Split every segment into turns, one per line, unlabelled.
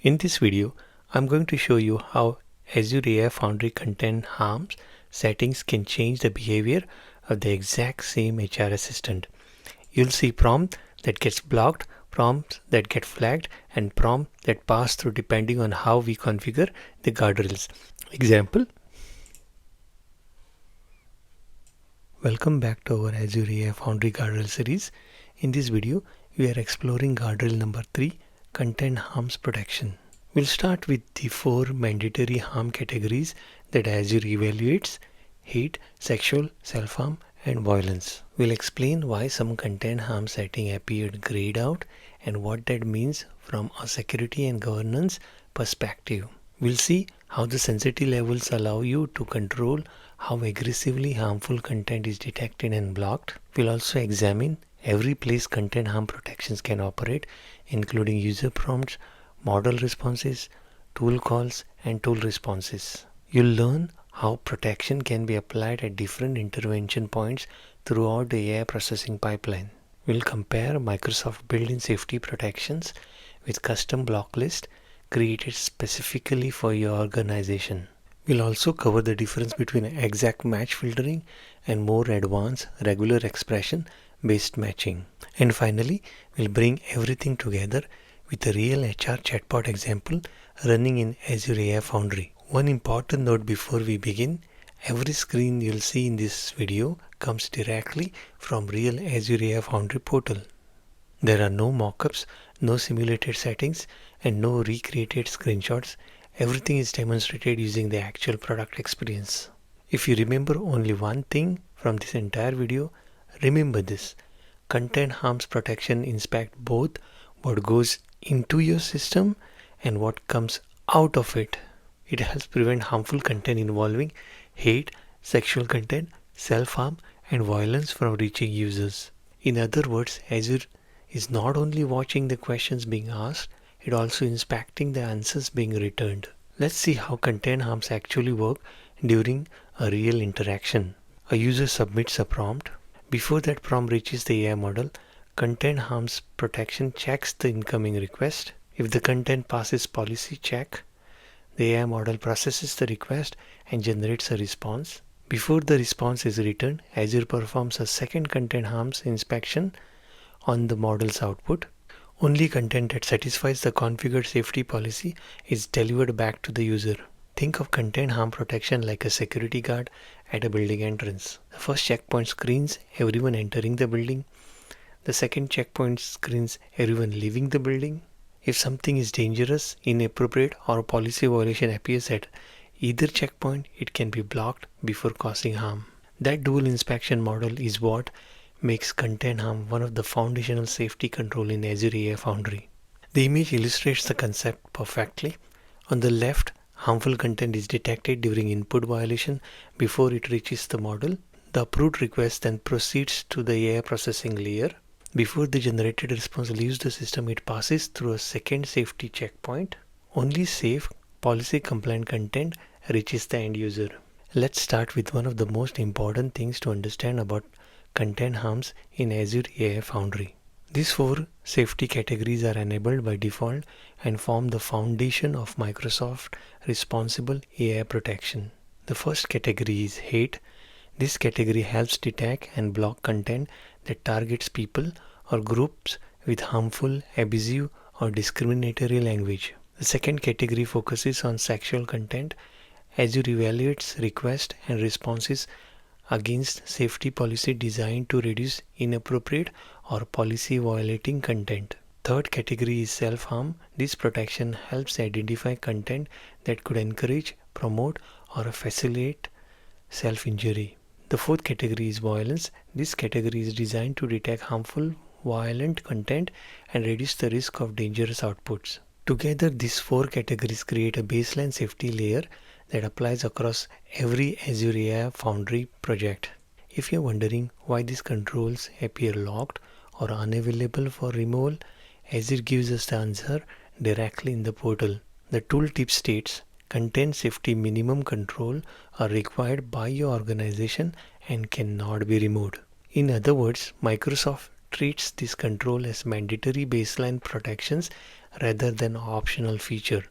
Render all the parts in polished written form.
In this video, I'm going to show you how Azure AI Foundry content harms settings can change the behavior of the exact same HR assistant. You'll see prompts that gets blocked, prompts that get flagged, and prompts that pass through depending on how we configure the guardrails. Example. Welcome back to our Azure AI Foundry Guardrail series. In this video, we are exploring guardrail number 3, content harms protection. We'll start with the 4 mandatory harm categories that Azure evaluates: hate, sexual, self-harm, and violence. We'll explain why some content harm setting appeared grayed out and what that means from a security and governance perspective. We'll see how the sensitivity levels allow you to control how aggressively harmful content is detected and blocked. We'll also examine every place content harm protections can operate, including user prompts, model responses, tool calls, and tool responses. You'll learn how protection can be applied at different intervention points throughout the AI processing pipeline. We'll compare Microsoft built-in safety protections with custom Blocklist created specifically for your organization. We'll also cover the difference between exact match filtering and more advanced regular expression based matching. And finally, we'll bring everything together with a real HR chatbot example running in Azure AI Foundry. One important note before we begin: every screen you'll see in this video comes directly from real Azure AI Foundry portal. There are no mockups, no simulated settings, and no recreated screenshots. Everything is demonstrated using the actual product experience. If you remember only one thing from this entire video, remember this: content harms protection inspect both what goes into your system and what comes out of it. It helps prevent harmful content involving hate, sexual content, self-harm, and violence from reaching users. In other words, Azure is not only watching the questions being asked, it also inspecting the answers being returned. Let's see how content harms actually work during a real interaction. A user submits a prompt. Before that prompt reaches the AI model, content harms protection checks the incoming request. If the content passes policy check, the AI model processes the request and generates a response. Before the response is returned, Azure performs a second content harms inspection on the model's output. Only content that satisfies the configured safety policy is delivered back to the user. Think of content harm protection like a security guard at a building entrance. The first checkpoint screens everyone entering the building. The second checkpoint screens everyone leaving the building. If something is dangerous, inappropriate, or a policy violation appears at either checkpoint, it can be blocked before causing harm. That dual inspection model is what makes content harm one of the foundational safety control in Azure AI Foundry. The image illustrates the concept perfectly. On the left, harmful content is detected during input violation before it reaches the model. The approved request then proceeds to the AI processing layer. Before the generated response leaves the system, it passes through a second safety checkpoint. Only safe, policy-compliant content reaches the end user. Let's start with one of the most important things to understand about content harms in Azure AI Foundry. These 4 safety categories are enabled by default and form the foundation of Microsoft responsible AI protection. The first category is hate. This category helps detect and block content that targets people or groups with harmful, abusive, or discriminatory language. The second category focuses on sexual content. Azure evaluates requests and responses against safety policy designed to reduce inappropriate or policy violating content. Third category is self-harm. This protection helps identify content that could encourage, promote, or facilitate self-injury. The fourth category is violence. This category is designed to detect harmful, violent content and reduce the risk of dangerous outputs. Together, these 4 categories create a baseline safety layer that applies across every Azure AI Foundry project. If you're wondering why these controls appear locked or unavailable for removal, Azure gives us the answer directly in the portal. The tooltip states, content safety minimum control are required by your organization and cannot be removed. In other words, Microsoft treats this control as mandatory baseline protections rather than optional feature.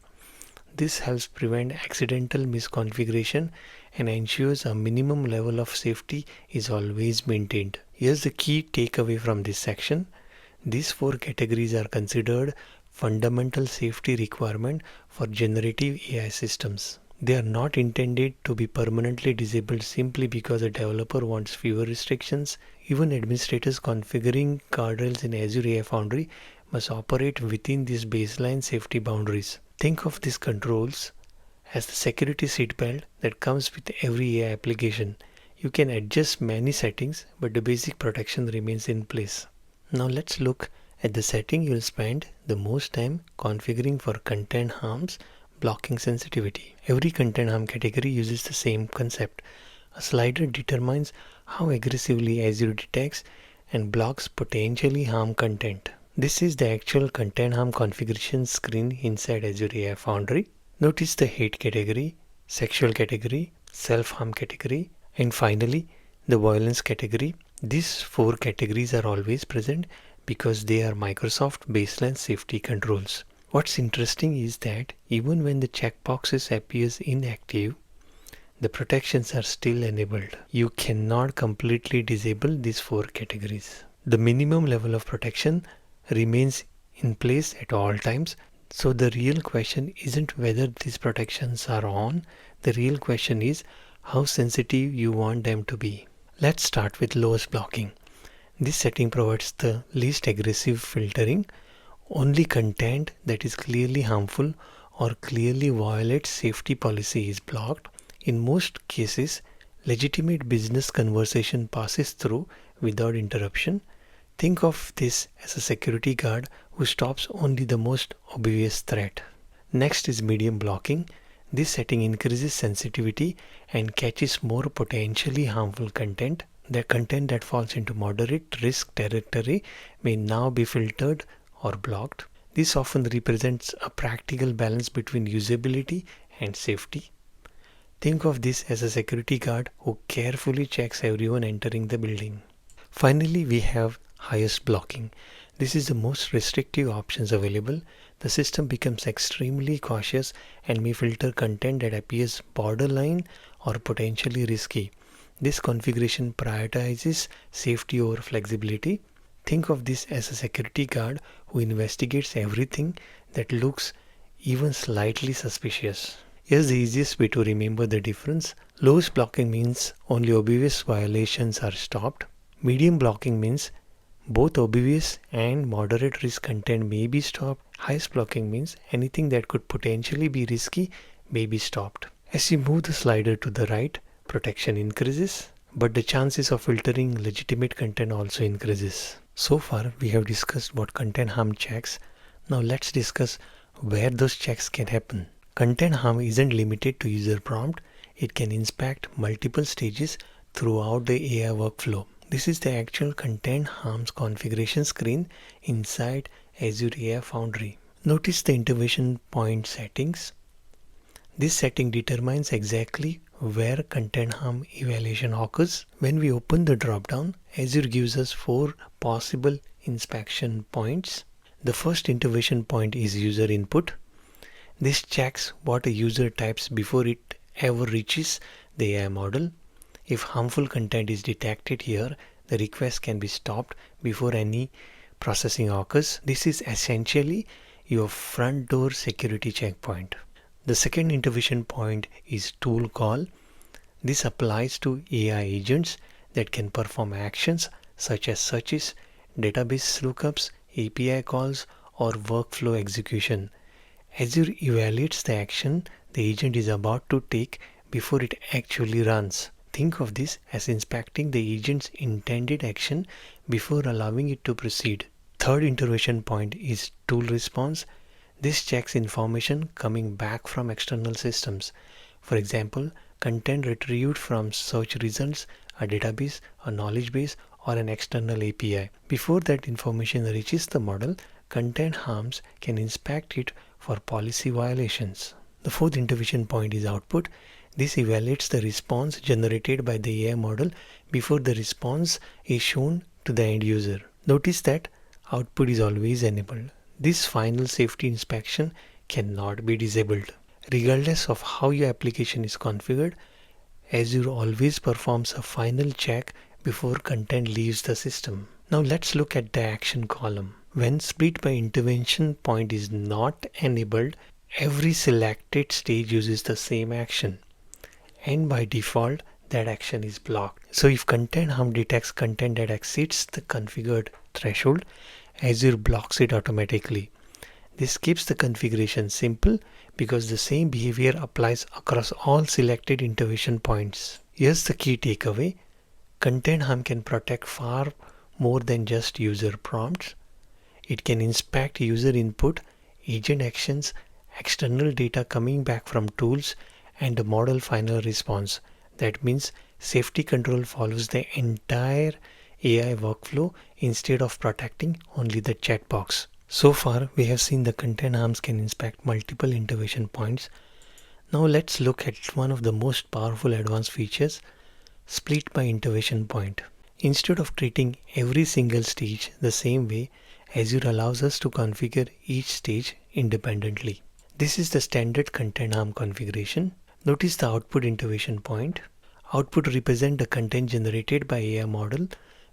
This helps prevent accidental misconfiguration and ensures a minimum level of safety is always maintained. Here's the key takeaway from this section. These 4 categories are considered fundamental safety requirement for generative AI systems. They are not intended to be permanently disabled simply because a developer wants fewer restrictions. Even administrators configuring guardrails in Azure AI Foundry must operate within these baseline safety boundaries. Think of these controls as the security seatbelt that comes with every AI application. You can adjust many settings, but the basic protection remains in place. Now let's look at the setting you'll spend the most time configuring for content harms blocking sensitivity. Every content harm category uses the same concept. A slider determines how aggressively Azure detects and blocks potentially harm content. This is the actual content harm configuration screen inside Azure AI Foundry. Notice the hate category, sexual category, self-harm category, and finally the violence category. These 4 categories are always present because they are Microsoft baseline safety controls. What's interesting is that even when the checkboxes appears inactive, the protections are still enabled. You cannot completely disable these 4 categories. The minimum level of protection remains in place at all times. So the real question isn't whether these protections are on. The real question is how sensitive you want them to be. Let's start with lowest blocking. This setting provides the least aggressive filtering. Only content that is clearly harmful or clearly violates safety policy is blocked. In most cases, legitimate business conversation passes through without interruption. Think of this as a security guard who stops only the most obvious threat. Next is medium blocking. This setting increases sensitivity and catches more potentially harmful content. The content that falls into moderate risk territory may now be filtered or blocked. This often represents a practical balance between usability and safety. Think of this as a security guard who carefully checks everyone entering the building. Finally, we have highest blocking. This is the most restrictive options available. The system becomes extremely cautious and may filter content that appears borderline or potentially risky. This configuration prioritizes safety over flexibility. Think of this as a security guard who investigates everything that looks even slightly suspicious. Here's the easiest way to remember the difference. Lowest blocking means only obvious violations are stopped. Medium blocking means both obvious and moderate risk content may be stopped. Highest blocking means anything that could potentially be risky may be stopped. As you move the slider to the right, protection increases, but the chances of filtering legitimate content also increases. So far, we have discussed what content harm checks. Now let's discuss where those checks can happen. Content harm isn't limited to user prompt. It can inspect multiple stages throughout the AI workflow. This is the actual content harms configuration screen inside Azure AI Foundry. Notice the intervention point settings. This setting determines exactly where content harm evaluation occurs. When we open the dropdown, Azure gives us 4 possible inspection points. The first intervention point is user input. This checks what a user types before it ever reaches the AI model. If harmful content is detected here, the request can be stopped before any processing occurs. This is essentially your front door security checkpoint. The second intervention point is tool call. This applies to AI agents that can perform actions such as searches, database lookups, API calls, or workflow execution. Azure evaluates the action the agent is about to take before it actually runs. Think of this as inspecting the agent's intended action before allowing it to proceed. Third intervention point is tool response. This checks information coming back from external systems. For example, content retrieved from search results, a database, a knowledge base, or an external API. Before that information reaches the model, content harms can inspect it for policy violations. The fourth intervention point is output. This evaluates the response generated by the AI model before the response is shown to the end user. Notice that output is always enabled. This final safety inspection cannot be disabled. Regardless of how your application is configured, Azure always performs a final check before content leaves the system. Now let's look at the action column. When split by intervention point is not enabled, every selected stage uses the same action, and by default that action is blocked. So if content harm detects content that exceeds the configured threshold, Azure blocks it automatically. This keeps the configuration simple because the same behavior applies across all selected intervention points. Here's the key takeaway. Content harm can protect far more than just user prompts. It can inspect user input, agent actions, external data coming back from tools, and the model final response. That means safety control follows the entire AI workflow instead of protecting only the checkbox. So far, we have seen the content harms can inspect multiple intervention points. Now let's look at one of the most powerful advanced features, split by intervention point. Instead of treating every single stage the same way, Azure allows us to configure each stage independently. This is the standard content harm configuration. Notice the output intervention point. Output represents the content generated by AI model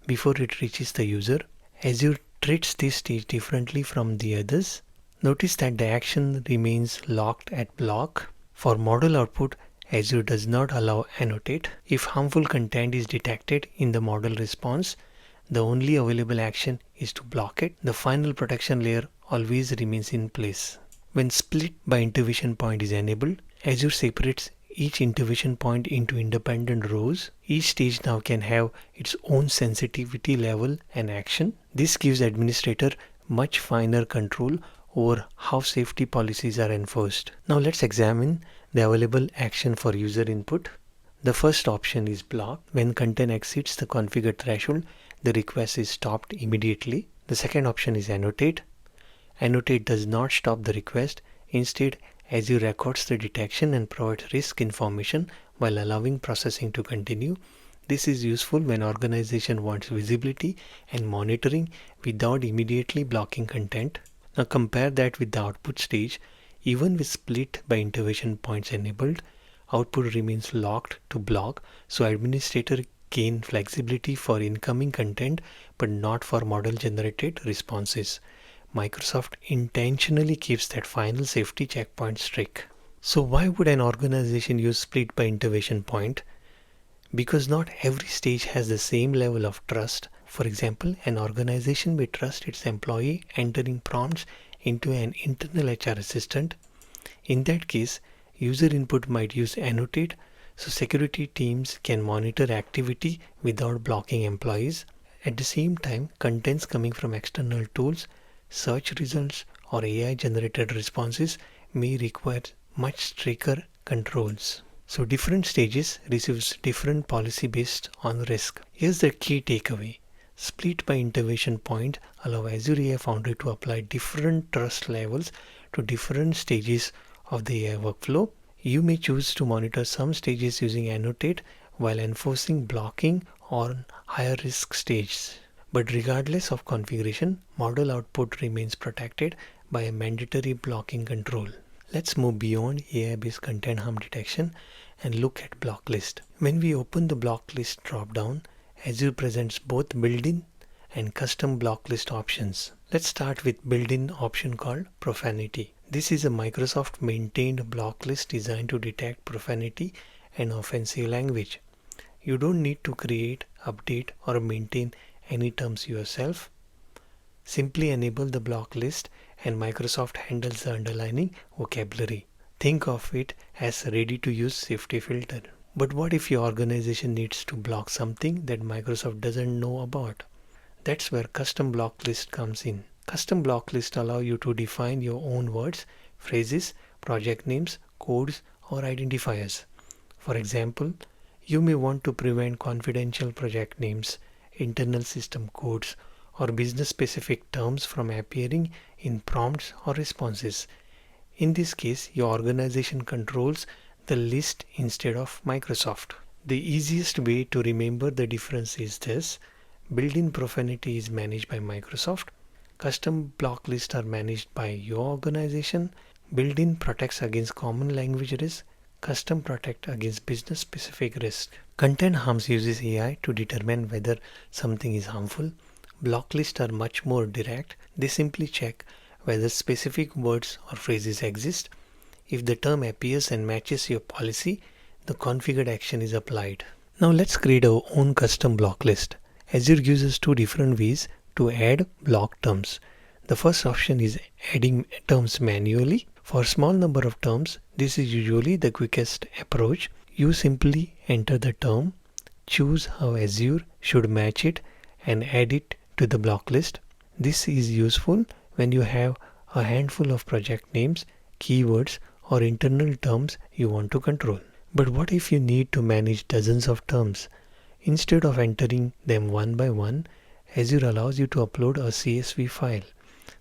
before it reaches the user. Azure treats this stage differently from the others. Notice that the action remains locked at block. For model output, Azure does not allow Annotate. If harmful content is detected in the model response, the only available action is to block it. The final protection layer always remains in place. When split by intervention point is enabled, Azure separates each intervention point into independent rows. Each stage now can have its own sensitivity level and action. This gives administrator much finer control over how safety policies are enforced. Now let's examine the available action for user input. The first option is block. When content exceeds the configured threshold, the request is stopped immediately. The second option is annotate. Annotate does not stop the request. Instead, Azure records the detection and provides risk information while allowing processing to continue. This is useful when organization wants visibility and monitoring without immediately blocking content. Now compare that with the output stage. Even with split by intervention points enabled, output remains locked to block, so administrator gain flexibility for incoming content but not for model generated responses. Microsoft intentionally keeps that final safety checkpoint strict. So why would an organization use split by intervention point? Because not every stage has the same level of trust. For example, an organization may trust its employee entering prompts into an internal HR assistant. In that case, user input might use Annotate, so security teams can monitor activity without blocking employees. At the same time, contents coming from external tools, search results, or AI-generated responses may require much stricter controls. So different stages receives different policy based on risk. Here's the key takeaway. Split by intervention point allow Azure AI Foundry to apply different trust levels to different stages of the AI workflow. You may choose to monitor some stages using Annotate while enforcing blocking on higher risk stages. But regardless of configuration, model output remains protected by a mandatory blocking control. Let's move beyond AI-based content harm detection and look at Blocklist. When we open the Blocklist drop-down, Azure presents both built-in and custom Blocklist options. Let's start with built-in option called Profanity. This is a Microsoft maintained blocklist designed to detect profanity and offensive language. You don't need to create, update, or maintain any terms yourself. Simply enable the block list and Microsoft handles the underlining vocabulary. Think of it as ready to use safety filter. But what if your organization needs to block something that Microsoft doesn't know about? That's where custom block list comes in. Custom block list allow you to define your own words, phrases, project names, codes, or identifiers. For example, you may want to prevent confidential project names, internal system codes, or business-specific terms from appearing in prompts or responses. In this case, your organization controls the list instead of Microsoft. The easiest way to remember the difference is this. Built-in Profanity is managed by Microsoft. Custom block lists are managed by your organization. Built-in protects against common language risk. Custom protect against business-specific risk. Content harms uses AI to determine whether something is harmful. Block lists are much more direct. They simply check whether specific words or phrases exist. If the term appears and matches your policy, the configured action is applied. Now let's create our own custom block list. Azure gives us two different ways to add block terms. The first option is adding terms manually. For a small number of terms, this is usually the quickest approach. You simply enter the term, choose how Azure should match it, and add it to the block list. This is useful when you have a handful of project names, keywords, or internal terms you want to control. But what if you need to manage dozens of terms? Instead of entering them one by one, Azure allows you to upload a CSV file.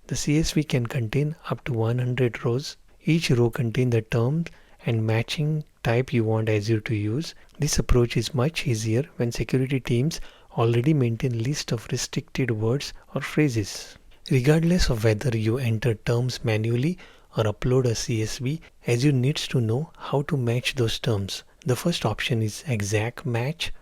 The CSV can contain up to 100 rows. Each row contains the term and matching type you want Azure to use. This approach is much easier when security teams already maintain list of restricted words or phrases. Regardless of whether you enter terms manually or upload a CSV, Azure needs to know how to match those terms. The first option is exact match.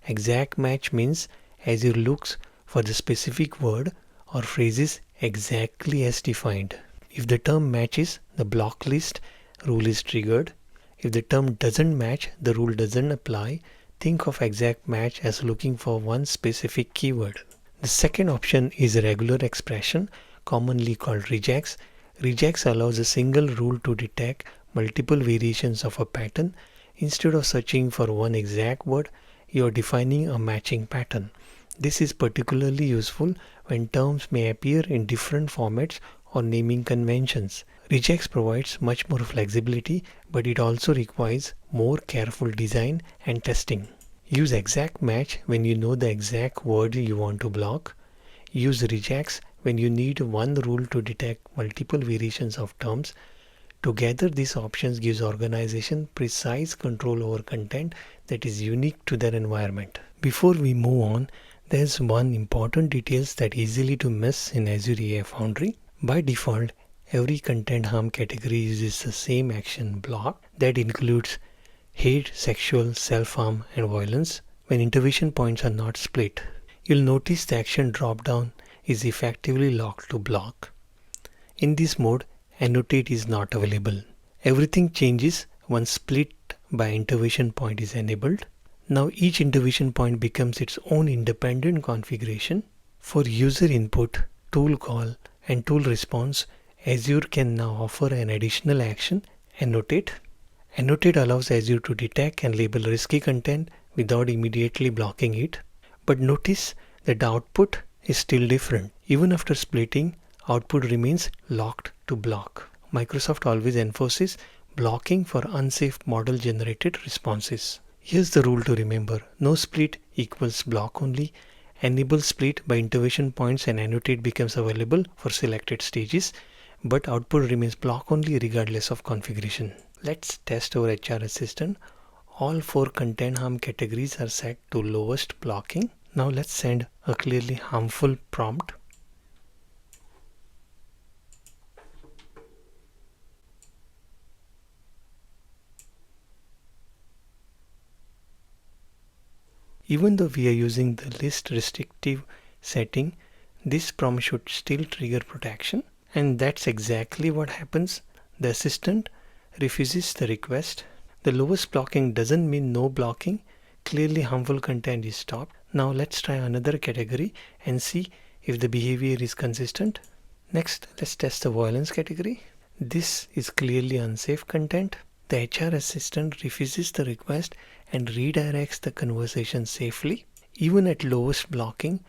Exact match means Azure looks for the specific word or phrases exactly as defined. If the term matches, the block list rule is triggered. If the term doesn't match, the rule doesn't apply. Think of exact match as looking for one specific keyword. The second option is a regular expression, commonly called regex. Regex allows a single rule to detect multiple variations of a pattern. Instead of searching for one exact word, you are defining a matching pattern. This is particularly useful when terms may appear in different formats or naming conventions. Regex provides much more flexibility, but it also requires more careful design and testing. Use exact match when you know the exact word you want to block. Use regex when you need one rule to detect multiple variations of terms. Together, these options gives organization precise control over content that is unique to their environment. Before we move on, there's one important detail that easily to miss in Azure AI Foundry. By default, every content harm category uses the same action block that includes hate, sexual, self-harm, and violence when intervention points are not split. You'll notice the action drop-down is effectively locked to block. In this mode, Annotate is not available. Everything changes once split by intervention point is enabled. Now each intervention point becomes its own independent configuration. For user input, tool call, and tool response, Azure can now offer an additional action, Annotate. Annotate allows Azure to detect and label risky content without immediately blocking it. But notice that the output is still different. Even after splitting, output remains locked to block. Microsoft always enforces blocking for unsafe model generated responses. Here's the rule to remember. No split equals block only. Enable split by intervention points and Annotate becomes available for selected stages, but output remains block only regardless of configuration. Let's test our HR assistant. All 4 content harm categories are set to lowest blocking. Now let's send a clearly harmful prompt. Even though we are using the least restrictive setting, this prompt should still trigger protection, and that's exactly what happens. The assistant refuses the request. The lowest blocking doesn't mean no blocking. Clearly harmful content is stopped. Now let's try another category and see if the behavior is consistent. Next, let's test the violence category. This is clearly unsafe content. The HR assistant refuses the request and redirects the conversation safely. Even at lowest blocking,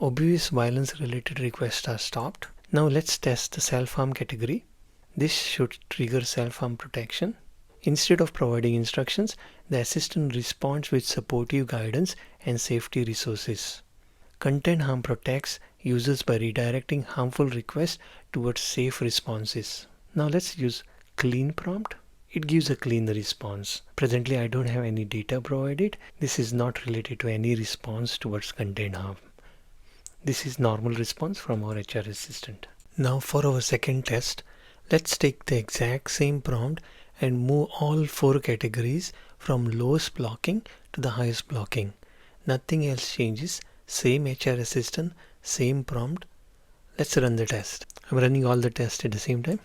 obvious violence related requests are stopped. Now let's test the self-harm category. This should trigger self-harm protection. Instead of providing instructions, the assistant responds with supportive guidance and safety resources. Content harm protects users by redirecting harmful requests towards safe responses. Now let's use clean prompt. It gives a clean response. Presently, I don't have any data provided. This is not related to any response towards content harm. This is normal response from our HR assistant. Now for our second test, let's take the exact same prompt and move all 4 categories from lowest blocking to the highest blocking. Nothing else changes. Same HR assistant, same prompt. Let's run the test. I'm running all the tests at the same time.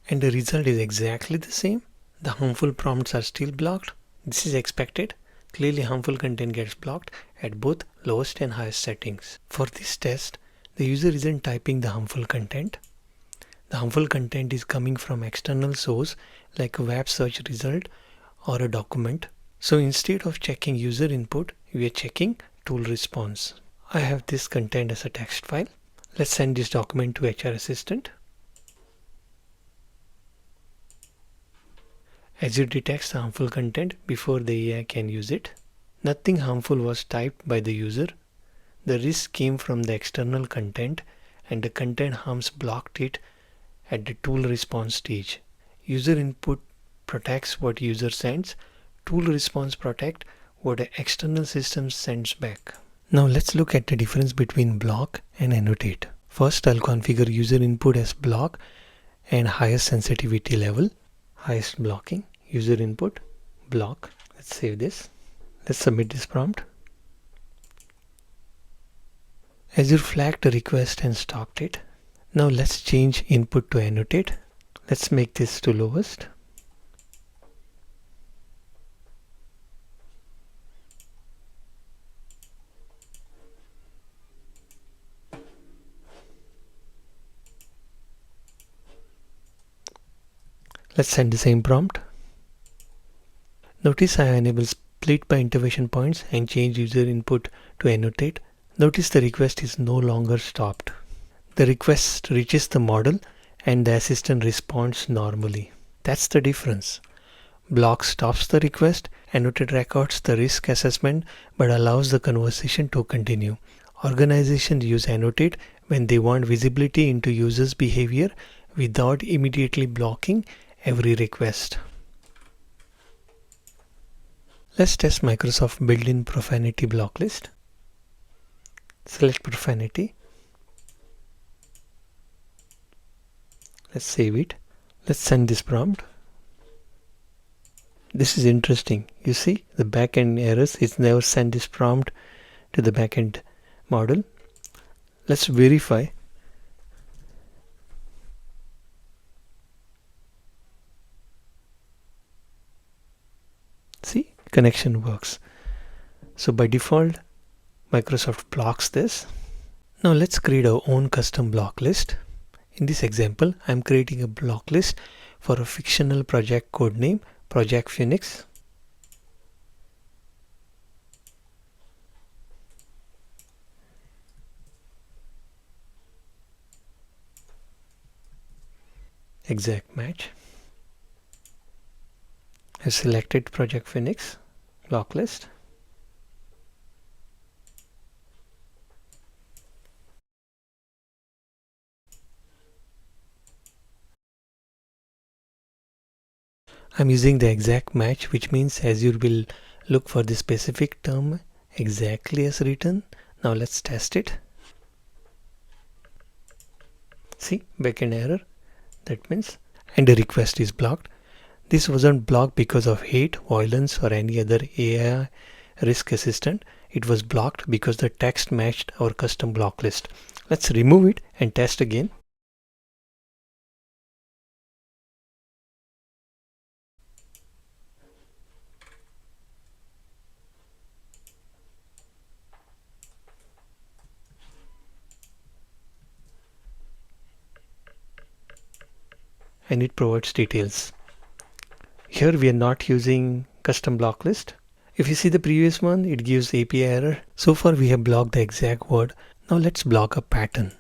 And the result is exactly the same. The harmful prompts are still blocked. This is expected. Clearly harmful content gets blocked at both lowest and highest settings. For this test, the user isn't typing the harmful content. The harmful content is coming from external source like a web search result or a document. So instead of checking user input, we are checking tool response. I have this content as a text file. Let's send this document to HR assistant. Azure detects harmful content before the AI can use it. Nothing harmful was typed by the user. The risk came from the external content and the content harms blocked it at the tool response stage. User input protects what user sends. Tool response protect what the external system sends back. Now let's look at the difference between block and annotate. First, I'll configure user input as block and highest sensitivity level. Highest blocking, user input, block. Let's save this. Let's submit this prompt. Azure flagged the request and stopped it. Now let's change input to annotate. Let's make this to lowest. Let's send the same prompt. Notice I enable split by intervention points and change user input to annotate. Notice the request is no longer stopped. The request reaches the model and the assistant responds normally. That's the difference. Block stops the request, annotate records the risk assessment but allows the conversation to continue. Organizations use annotate when they want visibility into users' behavior without immediately blocking every request. Let's test Microsoft built-in Profanity Blocklist. Select Profanity. Let's save it. Let's send this prompt. This is interesting. You see the backend errors. It's never sent this prompt to the backend model. Let's verify. See, connection works. So by default, Microsoft blocks this. Now let's create our own custom block list. In this example, I'm creating a block list for a fictional project code name, Project Phoenix. Exact match. I've selected Project Phoenix block list. I'm using the exact match, which means Azure will look for the specific term exactly as written. Now let's test it. See, backend error. That means, and the request is blocked. This wasn't blocked because of hate, violence or any other AI risk assistant. It was blocked because the text matched our custom block list. Let's remove it and test again. And it provides details. Here we are not using custom block list. If you see the previous one, it gives API error. So far we have blocked the exact word. Now let's block a pattern.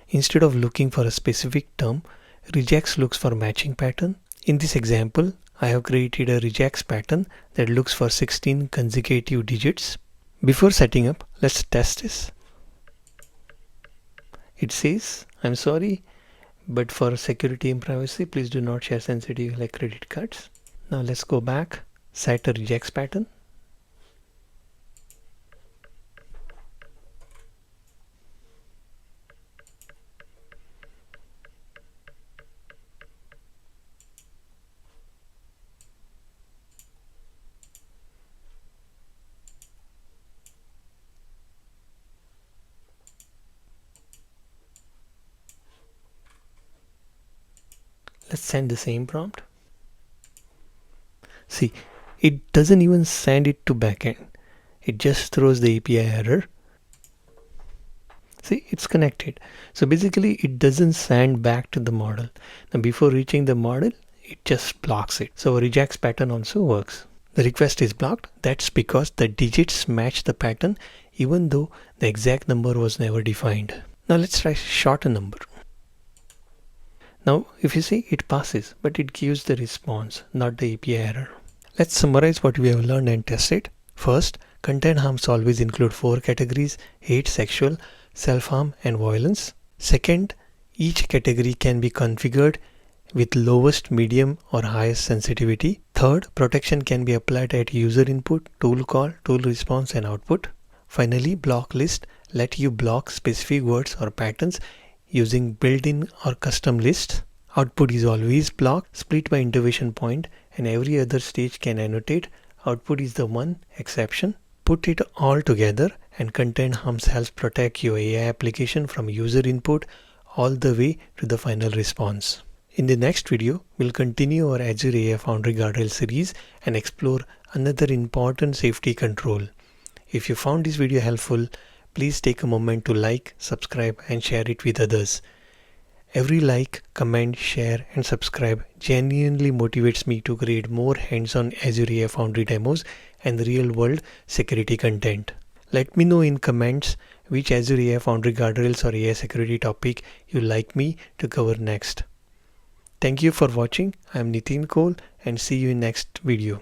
Instead of looking for a specific term, Regex looks for matching pattern. In this example, I have created a Regex pattern that looks for 16 consecutive digits. Before setting up, let's test this. It says, I'm sorry, but for security and privacy, please do not share sensitive like credit cards. Now let's go back, set a Regex pattern. Let's send the same prompt. See, it doesn't even send it to backend. It just throws the API error. See, it's connected. So basically it doesn't send back to the model. Now before reaching the model, it just blocks it. So a Regex pattern also works. The request is blocked. That's because the digits match the pattern even though the exact number was never defined. Now let's try short a number. Now if you see, it passes, but it gives the response, not the API error. Let's summarize what we have learned and test it. First, content harms always include 4 categories: hate, sexual, self-harm and violence. Second, each category can be configured with lowest, medium or highest sensitivity. Third, protection can be applied at user input, tool call, tool response and output. Finally, Blocklist let you block specific words or patterns using built-in or custom lists. Output is always blocked, split by intervention point, and every other stage can annotate. Output is the one exception. Put it all together and content harms helps protect your AI application from user input all the way to the final response. In the next video, we'll continue our Azure AI Foundry Guardrail series and explore another important safety control. If you found this video helpful, please take a moment to like, subscribe and share it with others. Every like, comment, share and subscribe genuinely motivates me to create more hands-on Azure AI Foundry demos and real-world security content. Let me know in comments which Azure AI Foundry Guardrails or AI security topic you'd like me to cover next. Thank you for watching. I am Nitin Kohl and see you in next video.